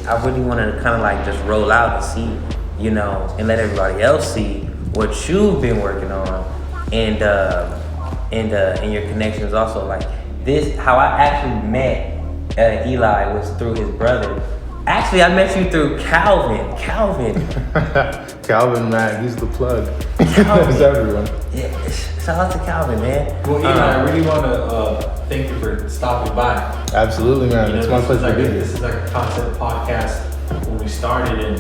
I really want to kind of like just roll out and see, you know, and let everybody else see what you've been working on, and your connections also. Like this, how I actually met Eli was through his brother. Actually, I met you through Calvin. Calvin, man, he's the plug. Calvin. He's everyone. Yeah, shout out to Calvin, man. Well, Eli, I really want to thank you for stopping by. Absolutely, man. It's my pleasure to be here. This is like a concept podcast when we started and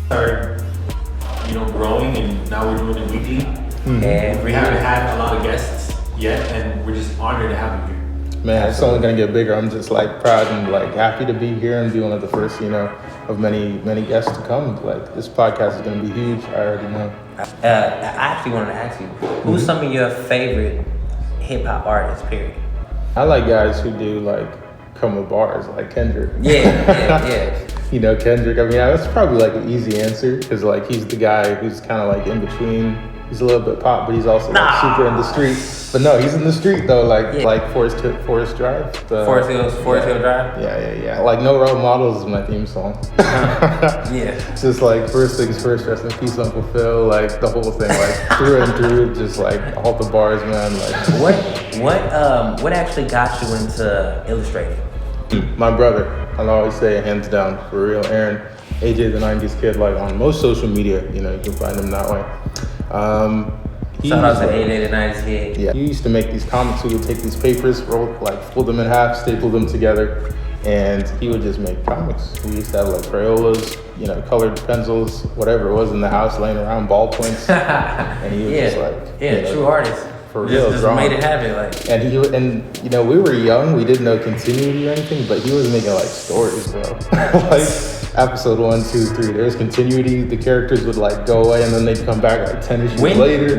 started, growing, and now we're doing it weekly. Mm-hmm. And We haven't had a lot of guests yet, and we're just honored to have you here. Man, it's only gonna get bigger. I'm just like proud and like happy to be here and be one of the first, of many guests to come. Like this podcast is gonna be huge. I already know. I actually wanted to ask you, who's some of your favorite hip hop artists? Period. I like guys who do like come with bars, like Kendrick. Yeah. Kendrick. I mean, that's probably like an easy answer because like he's the guy who's kind of like in between. He's a little bit pop, but he's also like super in the street. But no, he's in the street though, like Forest Drive. Forest Hill Drive. Yeah. Like No Role Models is my theme song. Yeah. Just like first things first, rest in peace, Uncle Phil. Like the whole thing, like through and through, just like all the bars, man. Like What actually got you into illustrating? my brother, I'll always say hands down, for real. Aaron, AJ the 90s kid, like on most social media, you can find him that way. Shout out to 889's kid. Yeah, he used to make these comics. We would take these papers, fold them in half, staple them together, and he would just make comics. We used to have like Crayolas, colored pencils, whatever it was in the house laying around, ballpoints, and he was just like, true artist. For real, just made it happen, like. And we were young, we didn't know continuity or anything, but he was making like stories, bro. Like episode 1, 2, 3, there's continuity. The characters would like go away and then they'd come back like 10 issues later.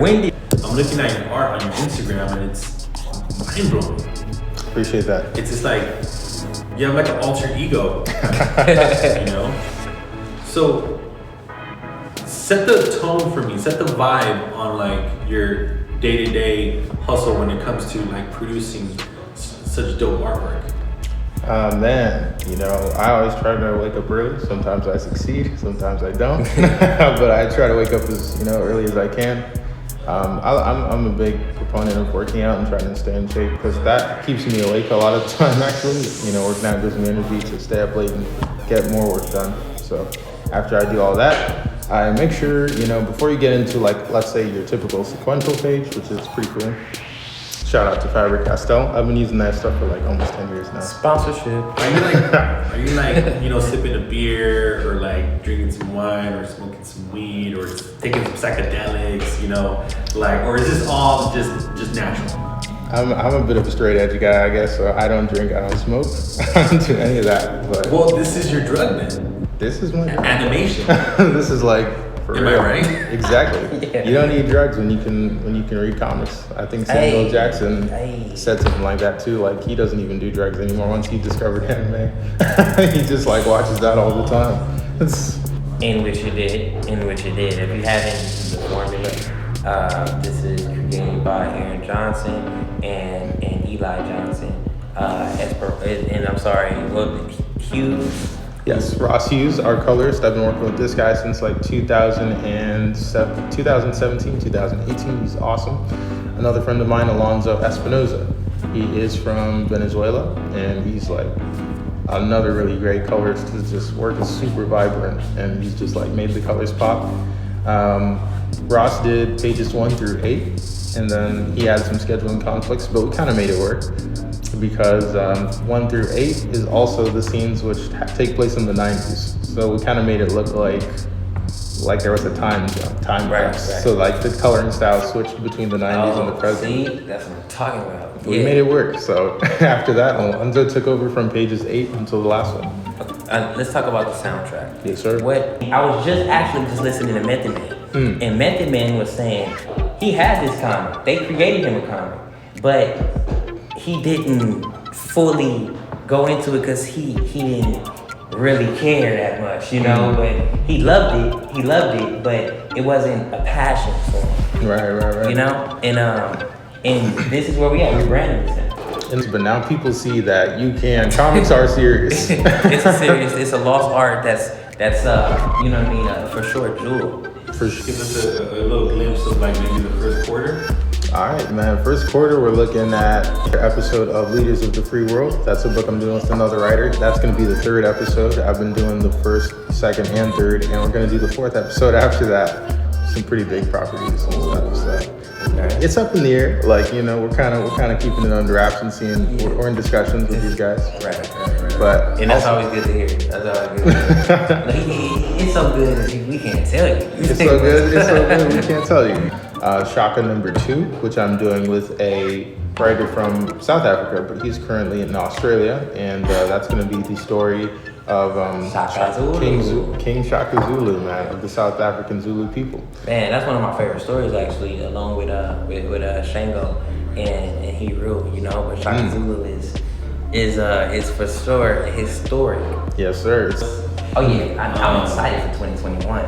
I'm looking at your art on your Instagram and it's mind blowing. Appreciate that. It's just like you have like an alter ego, So set the tone for me. Set the vibe on like your day-to-day hustle when it comes to like producing such dope artwork. Man, I always try to wake up early. Sometimes I succeed, sometimes I don't. But I try to wake up as early as I can. I'm a big proponent of working out and trying to stay in shape because that keeps me awake a lot of the time. Actually, working out gives me energy to stay up late and get more work done. So after I do all that, I make sure before you get into like let's say your typical sequential page, which is pretty cool. Shout out to Faber-Castell. I've been using that stuff for like almost 10 years now. Sponsorship. Are you like sipping a beer or like drinking some wine or smoking some weed or taking some psychedelics, or is this all just natural? I'm a bit of a straight edge guy, I guess, so I don't drink, I don't smoke. I don't do any of that. But well, this is your drug then. This is my drug. Animation. This is like for Am real. I right? Exactly. Yeah. You don't need drugs when you can read comics. I think Samuel Jackson said something like that too. Like he doesn't even do drugs anymore once he discovered anime. He just like watches that all the time. In which you did. If you haven't, this is the formula. This is created by Aaron Johnson and Eli Johnson. Hughes. Yes, Ross Hughes, our colorist. I've been working with this guy since like 2017, 2018. He's awesome. Another friend of mine, Alonzo Espinoza. He is from Venezuela, and he's like another really great colorist. His work is super vibrant, and he's just like made the colors pop. Ross did pages 1 through 8, and then he had some scheduling conflicts, but we kind of made it work. Because 1 through 8 is also the scenes which take place in the 90s. So we kind of made it look like there was a time lapse. Right. So like the coloring style switched between the 90s and the present. See, that's what I'm talking about. We made it work. So after that, Alonzo took over from pages 8 until the last one. Let's talk about the soundtrack. Yes, sir. I was just listening to Method Man. And Method Man was saying he had this comic. They created him a comic. But he didn't fully go into it because he didn't really care that much, but he loved it, but it wasn't a passion for him. Right. And this is where we at. We're branding this. But now people see that you can. Comics are serious. It's a lost art that's you know what I mean, for sure, jewel. For Give sure. us a little glimpse of like maybe the first quarter. All right, man. First quarter, we're looking at an episode of Leaders of the Free World. That's a book I'm doing with another writer. That's going to be the third episode. I've been doing the first, second, and third, and we're going to do the fourth episode after that. Some pretty big properties and stuff. So it's up in the air. Like, you know, we're kind of keeping it under wraps and seeing. We're in discussions with these guys. Right. But And that's always good to hear. That's always good to hear. Like, it's so good that we can't tell you. It's so good. It's so good. We can't tell you. Shaka number 2, which I'm doing with a writer from South Africa, but he's currently in Australia, and that's going to be the story of Shaka Zulu. King Shaka Zulu, man, of the South African Zulu people. Man, that's one of my favorite stories actually, along with Shango and Hero, you know. But Shaka Zulu is for sure historic. Yes, sir. Oh yeah, I'm excited for 2021.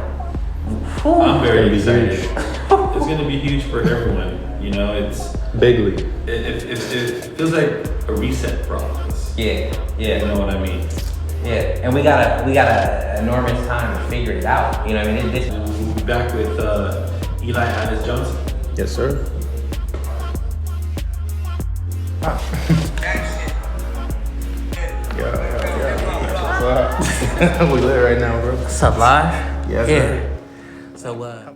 I'm very It's gonna be excited. It's gonna be huge for everyone. You know, it's Bigly. it feels like a reset process. Yeah. You know what I mean? Yeah, and we got a enormous time to figure it out. You know what I mean? We'll be back with Eli Alice Johnson. Yes, sir. Yeah. We lit right now, bro. What's up, live? Yes, Yeah. sir. So